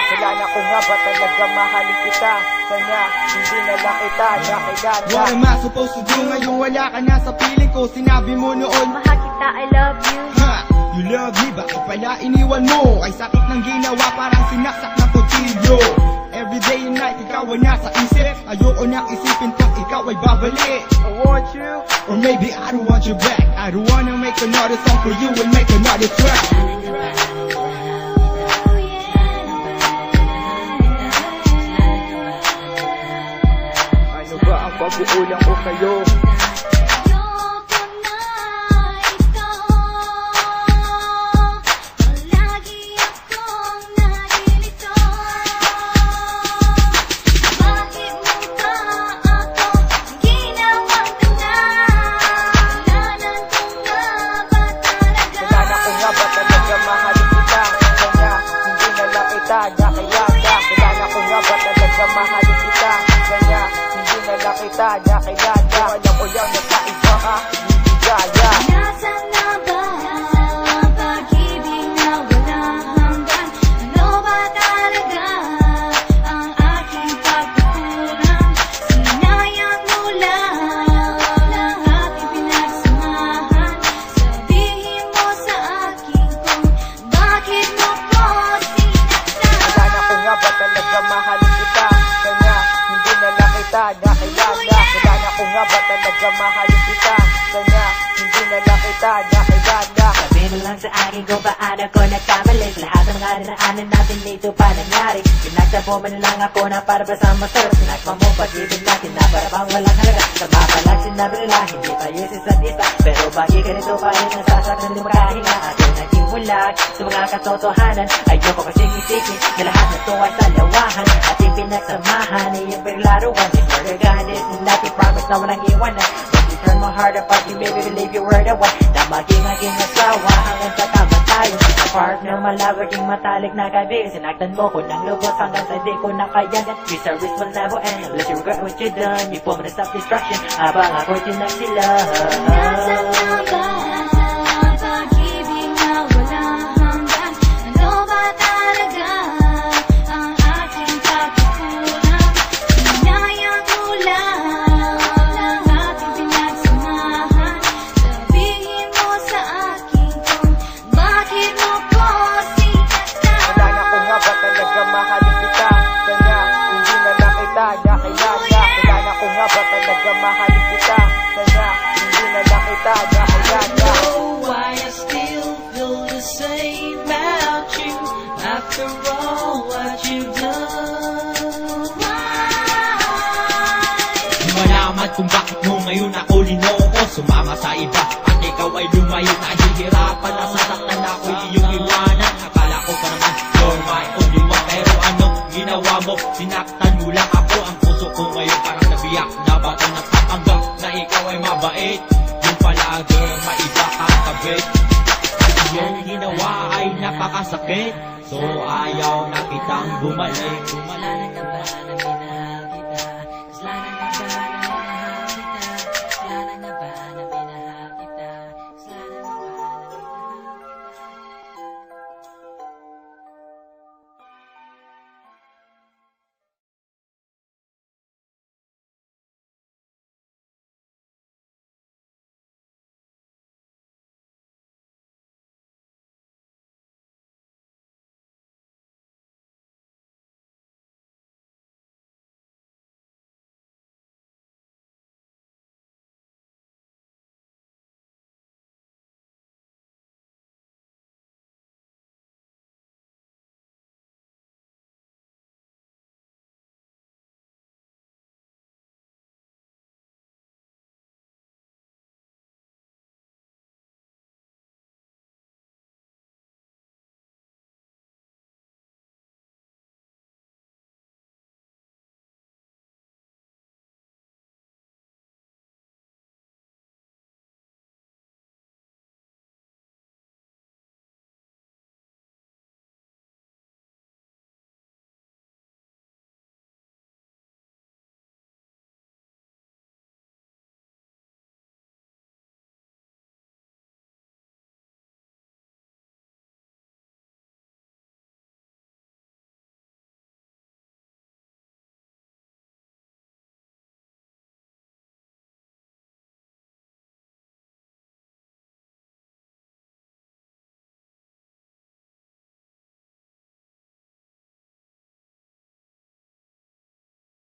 Kasalanan ko nga ba talaga mahalin kita? Sana hindi na lang kita nakilala. What am I supposed to do ngayon wala ka na sa piling ko? Sinabi mo noon mahal kita, I love you. Ha? You love me, bakit pala iniwan mo? Ay sakit ng ginawa, parang sinaksak ng kutsilyo. Everyday and night, ikaw ay nasa isip. Ayoko nang isipin kung ikaw ay babalik. I want you, or maybe I don't want you back. I don't wanna make another song for you and make another track. ano ba ang pag-uulang ko sa'yo? Nakilala, alam ko yung nagkaiba ka, hindi gaya. Nasaan na ba ang pag-ibig na walang hanggan? Ano ba talaga ang aking pagkukulang? Sinayang mo lang ang aking pinagsamahan. Sabihin mo sa akin kung bakit mo ko sinaktan. Kasalanan ko nga ba talaga mahalin kita? Kanya hindi na lang kita nakilala. Kasalanan ko nga ba talaga mahalin kita? Kanya hindi na lang kita nakilala. Sabi mo lang sa akin kung paano ko nagkamali. Sa lahat ng mga dinaanan natin dito pa nangyari. Pinagtabo mo na lang ako na para ba sa masarap. Sinakma mo pag-ibig natin na para bang walang halaga. Sa mga palag sinabi nila hindi pa yung isa't isa. Pero bakit ganito pa rin ang sasaktan ng makahinga? Atin naging bulag sa mga katotohanan. Ayoko kasing isipin na lahat na to ay salawahan. Ating pinagsamahan iyong paglaruan. It's murder goddess and natin promise na walang iwanan. Turn my heart apart, you baby believe you were the one. Na maging asawa hanggang sa kamatayan. Sa partner malawaging matalik na kaibigan. Sinaktan mo ko ng lubos hanggang sa di ko na kaya. This service will never end unless you regret what you done. You put me to self-destruction habang ako'y tinagsila. Nasaan na ba ang pag-ibig na walang hanggan? Ano ba talaga ang aking pagkukulang? Sinayang mo lang ang aking pinagsamahan. Sabihin mo sa akin kung bakit mo ko sinaktan. Kasalanan ko nga ba talaga mahalin kita? Kanya hindi na lang kita nakilala. Kasalanan ko nga ba talaga mahalin kita? Kanya hindi na lang kita nakilala. Why I still feel the same about you after all what you've done. Di malaman kung bakit mo ngayon ako linoko. Sumama sa iba at ikaw ay lumayo. Nahihirapan na sasaktan ako iyong iwanan. Akala ko pa naman you're my only one. Pero anong ginawa mo? Sinaktan mo lang ako. Ang puso ko ngayon parang nabiyak na batang nagpapanggap na ikaw ay mabait. Yung pala girl, maiba kang kabit. Yung ginawa ay napakasakit. So ayaw na kitang bumalik. Wala na ba